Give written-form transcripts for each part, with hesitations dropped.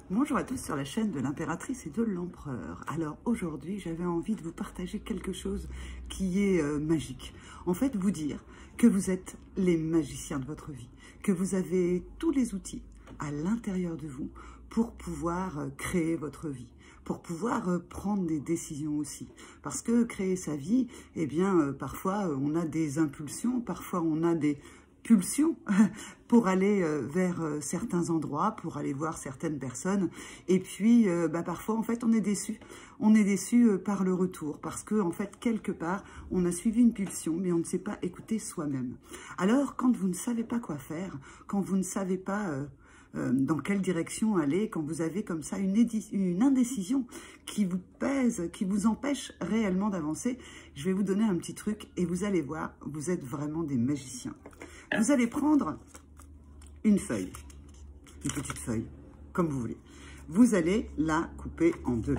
Bonjour à tous sur la chaîne de l'impératrice et de l'empereur. Alors aujourd'hui, j'avais envie de vous partager quelque chose qui est magique. En fait, vous dire que vous êtes les magiciens de votre vie, que vous avez tous les outils à l'intérieur de vous pour pouvoir créer votre vie, pour pouvoir prendre des décisions aussi. Parce que créer sa vie, eh bien, parfois on a des impulsions, parfois on a des pulsion pour aller vers certains endroits, pour aller voir certaines personnes. Et puis, parfois, en fait, on est déçu. On est déçu par le retour parce que, en fait, quelque part, on a suivi une pulsion, mais on ne sait pas écouter soi-même. Alors, quand vous ne savez pas quoi faire, quand vous ne savez pas dans quelle direction aller, quand vous avez comme ça une indécision qui vous pèse, qui vous empêche réellement d'avancer, je vais vous donner un petit truc et vous allez voir, vous êtes vraiment des magiciens. Vous allez prendre une feuille, une petite feuille, comme vous voulez. Vous allez la couper en deux.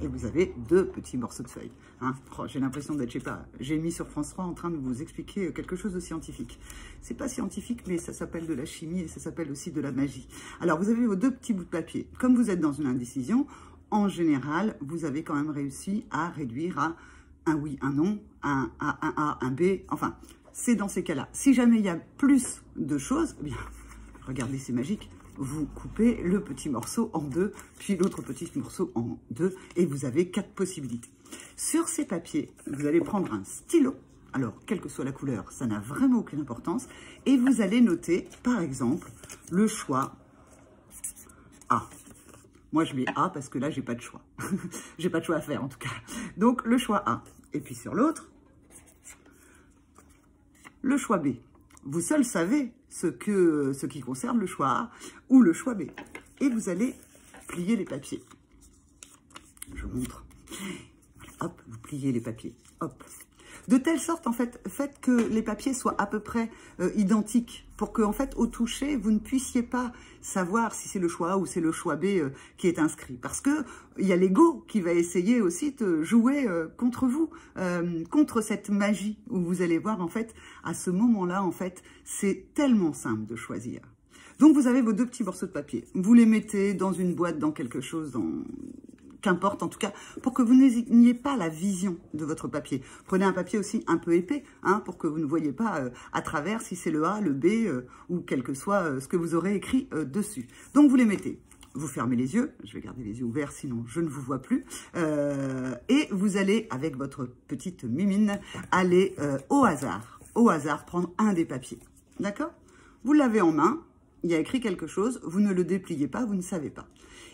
Et vous avez deux petits morceaux de feuilles. Hein. Oh, j'ai l'impression d'être, je sais pas, j'ai mis sur France 3 en train de vous expliquer quelque chose de scientifique. C'est pas scientifique, mais ça s'appelle de la chimie et ça s'appelle aussi de la magie. Alors, vous avez vos deux petits bouts de papier. Comme vous êtes dans une indécision, en général, vous avez quand même réussi à réduire à un oui, un non, un A, un B, enfin, c'est dans ces cas-là. Si jamais il y a plus de choses, eh bien, regardez, c'est magique. Vous coupez le petit morceau en deux, puis l'autre petit morceau en deux, et vous avez 4 possibilités. Sur ces papiers, vous allez prendre un stylo. Alors, quelle que soit la couleur, ça n'a vraiment aucune importance. Et vous allez noter, par exemple, le choix A. Moi, je mets A parce que là, j'ai pas de choix. J'ai pas de choix à faire, en tout cas. Donc, le choix A. Et puis, sur l'autre, le choix B. Vous seul savez ce qui concerne le choix A ou le choix B. Et vous allez plier les papiers. Je vous montre. Hop, vous pliez les papiers. Hop. De telle sorte, en fait, faites que les papiers soient à peu près identiques pour que, en fait, au toucher, vous ne puissiez pas savoir si c'est le choix A ou c'est le choix B qui est inscrit. Parce que il y a l'ego qui va essayer aussi de jouer contre vous, contre cette magie où vous allez voir, en fait, à ce moment-là, en fait, c'est tellement simple de choisir. Donc, vous avez vos deux petits morceaux de papier. Vous les mettez dans une boîte, dans quelque chose, qu'importe en tout cas, pour que vous n'ayez pas la vision de votre papier. Prenez un papier aussi un peu épais, hein, pour que vous ne voyez pas à travers si c'est le A, le B, ou quel que soit ce que vous aurez écrit dessus. Donc vous les mettez, vous fermez les yeux, je vais garder les yeux ouverts sinon je ne vous vois plus, et vous allez, avec votre petite mimine, aller au hasard, prendre un des papiers, d'accord? Vous l'avez en main, il y a écrit quelque chose, vous ne le dépliez pas, vous ne savez pas.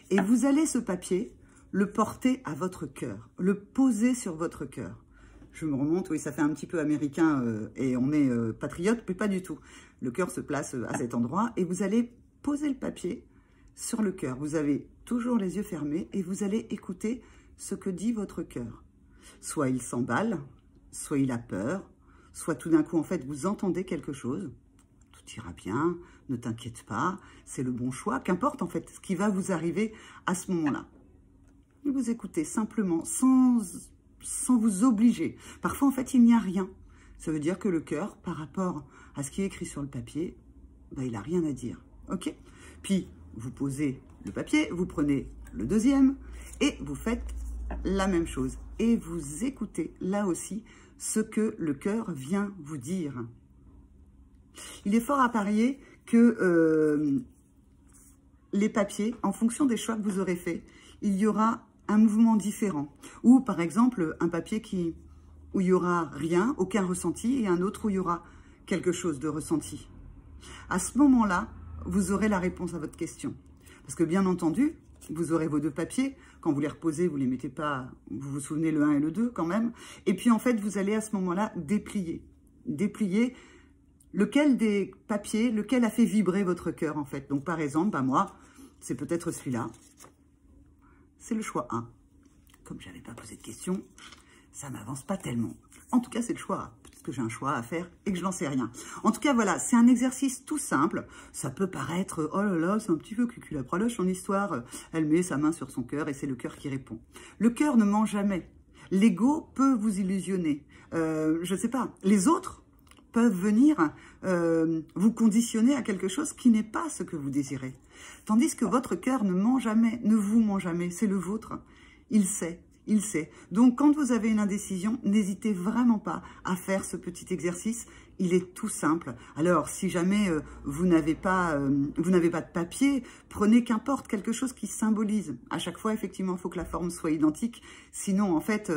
Et vous allez ce papier le porter à votre cœur, le poser sur votre cœur. Je me remonte, oui, ça fait un petit peu américain et on est patriote, mais pas du tout. Le cœur se place à cet endroit et vous allez poser le papier sur le cœur. Vous avez toujours les yeux fermés et vous allez écouter ce que dit votre cœur. Soit il s'emballe, soit il a peur, soit tout d'un coup, en fait, vous entendez quelque chose. Tout ira bien, ne t'inquiète pas, c'est le bon choix. Qu'importe, en fait, ce qui va vous arriver à ce moment-là. Vous écoutez simplement, sans vous obliger. Parfois, en fait, il n'y a rien. Ça veut dire que le cœur, par rapport à ce qui est écrit sur le papier, il n'a rien à dire. OK? Puis, vous posez le papier, vous prenez le deuxième et vous faites la même chose. Et vous écoutez, là aussi, ce que le cœur vient vous dire. Il est fort à parier que les papiers, en fonction des choix que vous aurez faits, il y aura un mouvement différent. Ou par exemple, un papier où il n'y aura rien, aucun ressenti, et un autre où il y aura quelque chose de ressenti. À ce moment-là, vous aurez la réponse à votre question. Parce que bien entendu, vous aurez vos deux papiers. Quand vous les reposez, vous ne les mettez pas, vous vous souvenez le 1 et le 2 quand même. Et puis en fait, vous allez à ce moment-là déplier. Déplier lequel des papiers, lequel a fait vibrer votre cœur en fait. Donc par exemple, moi, c'est peut-être celui-là. C'est le choix A. Comme je n'avais pas posé de question, ça ne m'avance pas tellement. En tout cas, c'est le choix A. Peut-être que j'ai un choix à faire et que je n'en sais rien. En tout cas, voilà, c'est un exercice tout simple. Ça peut paraître, oh là là, c'est un petit peu cuculapraloche en histoire. Elle met sa main sur son cœur et c'est le cœur qui répond. Le cœur ne ment jamais. L'ego peut vous illusionner. Je ne sais pas. Les autres peuvent venir vous conditionner à quelque chose qui n'est pas ce que vous désirez. Tandis que votre cœur ne ment jamais, ne vous ment jamais, c'est le vôtre. Il sait. Il sait. Donc, quand vous avez une indécision, n'hésitez vraiment pas à faire ce petit exercice. Il est tout simple. Alors, si jamais vous n'avez pas de papier, prenez qu'importe quelque chose qui symbolise. À chaque fois, effectivement, il faut que la forme soit identique. Sinon, en fait,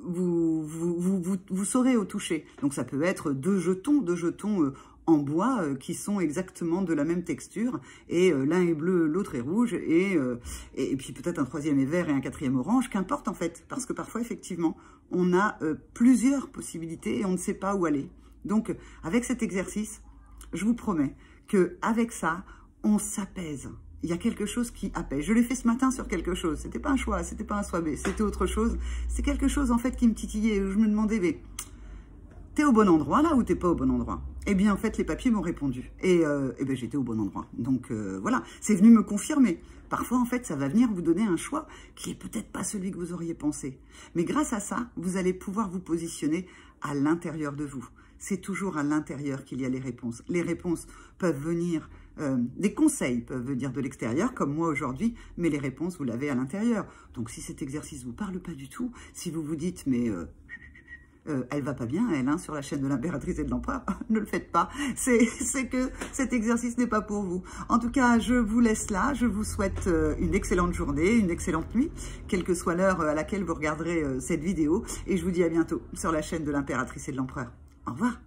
vous saurez au toucher. Donc, ça peut être deux jetons en bois qui sont exactement de la même texture, et l'un est bleu, l'autre est rouge, et puis peut-être un troisième est vert et un quatrième orange, qu'importe en fait, parce que parfois effectivement on a plusieurs possibilités et on ne sait pas où aller. Donc avec cet exercice, je vous promets que avec ça, on s'apaise. Il y a quelque chose qui apaise. Je l'ai fait ce matin sur quelque chose, c'était pas un choix, c'était pas un choix B, c'était autre chose. C'est quelque chose en fait qui me titillait, où je me demandais, mais t'es au bon endroit là ou t'es pas au bon endroit? Eh bien, en fait, les papiers m'ont répondu. Et ben, j'étais au bon endroit. Donc, voilà, c'est venu me confirmer. Parfois, en fait, ça va venir vous donner un choix qui est peut-être pas celui que vous auriez pensé. Mais grâce à ça, vous allez pouvoir vous positionner à l'intérieur de vous. C'est toujours à l'intérieur qu'il y a les réponses. Les réponses peuvent venir, des conseils peuvent venir de l'extérieur, comme moi aujourd'hui, mais les réponses, vous l'avez à l'intérieur. Donc, si cet exercice ne vous parle pas du tout, si vous vous dites, mais... elle va pas bien, elle, hein, sur la chaîne de l'impératrice et de l'empereur. Ne le faites pas. C'est que cet exercice n'est pas pour vous. En tout cas, je vous laisse là. Je vous souhaite une excellente journée, une excellente nuit, quelle que soit l'heure à laquelle vous regarderez cette vidéo. Et je vous dis à bientôt sur la chaîne de l'impératrice et de l'empereur. Au revoir.